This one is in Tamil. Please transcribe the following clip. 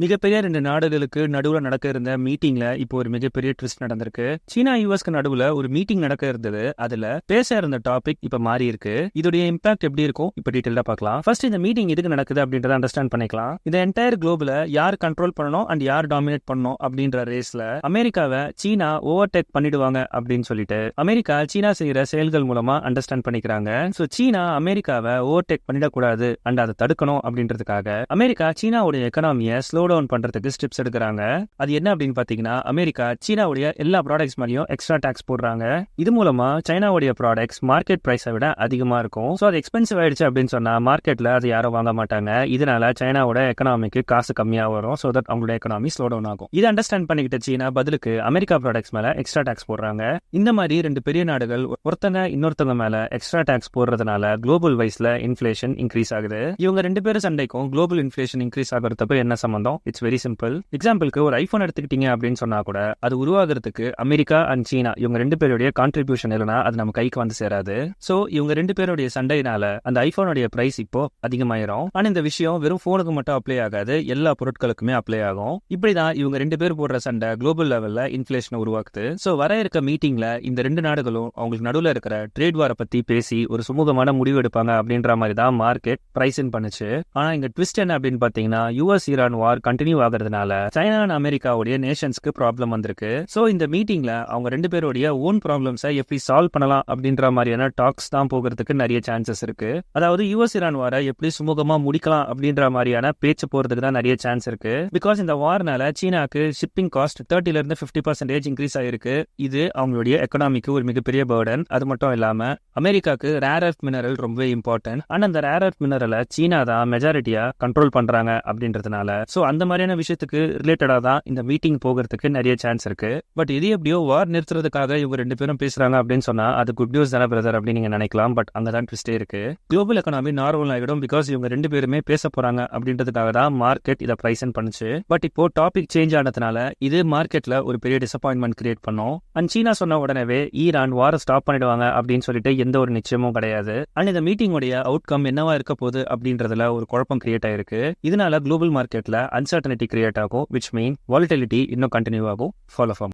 மிகப்பெரிய 2 நாடுகளுக்கு நடுவுல நடக்க இருந்த மீட்டிங்ல இப்போ ஒரு மிகப்பெரிய ட்விஸ்ட் நடந்திருக்கு. சீனா யுஎஸ்க்கு நடுவுல ஒரு மீட்டிங் நடக்க இருந்தது. அதுல பேச இருந்த டாபிக் இப்ப மாறி இருக்கு. இதோட இம்பாக்ட் எப்படி இருக்கும் இப்ப டீடைலா பார்க்கலாம். ஃபர்ஸ்ட் இந்த மீட்டிங் எதுக்கு நடக்குது அப்படின்றத அண்டர்ஸ்டாண்ட் பண்ணிக்கலாம். இந்த என்டையர் குளோபல யார் கண்ட்ரோல் பண்ணணும் அண்ட் யார் டாமினேட் பண்ணணும் அப்படின்ற ரேஸ்ல அமெரிக்காவை சீனா ஓவர்டேக் பண்ணிடுவாங்க அப்படின்னு சொல்லிட்டு அமெரிக்கா சீனா செய்யற செயல்கள் மூலமா அண்டர்ஸ்டாண்ட் பண்ணிக்கிறாங்க. சோ சீனா அமெரிக்காவை ஓவர்டேக் பண்ணிடக்கூடாது அண்ட் அதை தடுக்கணும் அப்படின்றதுக்காக அமெரிக்கா சீனாவுடைய எக்கனாமியை ஸ்லோ டவுன் பண்றதுக்கு ஸ்டெப்ஸ் எடுக்கிறாங்க. அது என்ன அப்படின்னு பாத்தீங்கன்னா, அமெரிக்கா சீனாவுடைய எல்லா ப்ராடக்ட்ஸ் மேலயும் எக்ஸ்ட்ரா டாக்ஸ் போடுறாங்க. இது மூலமா சைனாவுடைய ப்ராடக்ட்ஸ் மார்க்கெட் பிரைஸை விட அதிகமா இருக்கும். சோ அது எக்ஸ்பென்சிவ் ஆயிடுச்சு அப்படின்னு சொன்னா மார்க்கெட்ல அது யாரும் வாங்க மாட்டாங்க. இதனால சைனாவோட எக்கனாமிக்கு காசு கம்மியா வரும். சோ தட் அவங்களோட எக்கனாமி ஸ்லோ டவுன் ஆகும். இதை அண்டர்ஸ்டாண்ட் பண்ணிக்கிட்ட சீனா பதிலுக்கு அமெரிக்கா ப்ராடக்ட்ஸ் மேல எக்ஸ்ட்ரா டாக்ஸ் போடுறாங்க. இந்த மாதிரி 2 பெரிய நாடுகள் ஒருத்தங்க இன்னொருத்தவங்க மேல எக்ஸ்ட்ரா டாக்ஸ் போடுறதுனால குளோபல் வைஸ்ல இன்ஃபிளேஷன் இன்க்ரீஸ் ஆகுது. இவங்க 2 பேரும் சண்டைக்கும் குளோபல் இன்ஃபிளேஷன் இன்க்ரீஸ் ஆகிறதுக்கு என்ன சம்பந்தம்? It's very simple. எக்ஸாம்பிளுக்கு ஒரு ஐபோன் எடுத்துக்கிட்டீங்க அப்படின்னு சொன்னா கூட அது உருவாகிறதுக்கு அமெரிக்கா அண்ட் சீனா இவங்க 2 பேருடைய கான்ட்ரிபியூஷன் இல்லைனா அது நம்ம கைக்கு வந்து சேராது. சோ இவங்க 2 பேருடைய சண்டையினால அந்த ஐபோனுடைய பிரைஸ் இப்போ அதிகமாயிரும். ஆனா இந்த விஷயம் வெறும் போனுக்கு மட்டும் அப்ளை ஆகாது, எல்லா பொருட்களுக்குமே அப்ளை ஆகும். இப்படிதான் இவங்க 2 பேர் போடுற சண்டை குளோபல் லெவல்ல இன்ஃபிளேஷன் உருவாக்குது. சோ வர இருக்க மீட்டிங்ல இந்த 2 நாடுகளும் அவங்களுக்கு நடுவுல இருக்கிற ட்ரேட் வார பத்தி பேசி ஒரு சுமூகமான முடிவு எடுப்பாங்க அப்படின்ற மாதிரி தான் மார்க்கெட் பிரைஸ் இன் பண்ணுச்சு. ஆனா இங்க ட்விஸ்ட் என்ன அப்படின்னு பாத்தீங்கன்னா, யுஎஸ் ஈரான் வார் கண்டினியூ ஆகிறதுனால சைனா அண்ட் அமெரிக்காவுடைய நேஷன்ஸ்க்கு ப்ராப்ளம் வந்திருக்கு. சோ இந்த மீட்டிங்ல அவங்க 2 பேருடைய ஓன் ப்ராப்ளம்ஸை எப்படி சால்வ் பண்ணலாம் அப்படின்ற மாதிரியான டாக்ஸ் தான் போகிறதுக்கு நிறைய சான்சஸ் இருக்கு. அதாவது யுஎஸ் ஈரான் வாரை எப்படி சுமூகமா முடிக்கலாம் அப்படின்ற மாதிரியான பேச்சு போறதுக்கு தான் நிறைய சான்ஸ் இருக்கு. பிகாஸ் இந்த வார்னால சீனாக்கு ஷிப்பிங் காஸ்ட் 30% இருந்து 50% இன்க்ரீஸ் ஆயிருக்கு. இது அவங்களுடைய எக்கனாமிக்கு ஒரு மிகப்பெரிய பர்டன். அது மட்டும் இல்லாம அமெரிக்காக்கு ரேர் எர்த் மினரல் ரொம்ப இம்பார்ட்டன்ட். ஆனா அந்த ரேர் எர்த் மினரலை சீனா தான் மெஜாரிட்டியா கண்ட்ரோல் பண்றாங்க அப்படின்றதுனால சோ அந்த மாதிரியான விஷயத்துக்கு ரிலேட்டடா தான் இந்த மீட்டிங் போகிறதுக்கு நிறைய சான்ஸ் இருக்கு. பட் இது எப்படியோ வார் நிறுத்துறதுக்காக இவங்க 2 பேரும் பேசுறாங்க அப்படின்னு சொன்னா அது குட் நியூஸ் தானே பிரதர் அப்படின்னு நீங்க நினைக்கலாம். பட் அங்கதான் ட்விஸ்டே இருக்கு. குளோபல் எக்கனாமி நார்மல் ஆகிடும். பிகாஸ் இவங்க 2 பேருமே பேச போறாங்க அப்படின்றதுக்காக தான் மார்க்கெட் இதை பிரைஸ் பண்ணுச்சு. பட் இப்போ டாபிக் சேஞ்ச் ஆனதுனால இது மார்க்கெட்ல ஒரு பெரிய டிசப்பாயின்மெண்ட் கிரியேட் பண்ணும். அண்ட் சீனா சொன்ன உடனே ஈரான் வார ஸ்டாப் பண்ணிடுவாங்க அப்படின்னு சொல்லிட்டு எந்த ஒரு நிச்சயமும் கிடையாது. அண்ட் இந்த மீட்டிங் உடைய அவுட்கம் என்னவா இருக்க போகுது அப்படின்றதுல ஒரு குழப்பம் கிரியேட் ஆயிருக்கு. இதனால குளோபல் மார்க்கெட்ல அன்சர்டனிட்டி கிரியேட் ஆகும், which mean volatility இன்னும் கண்டினியூ ஆகும். Follow form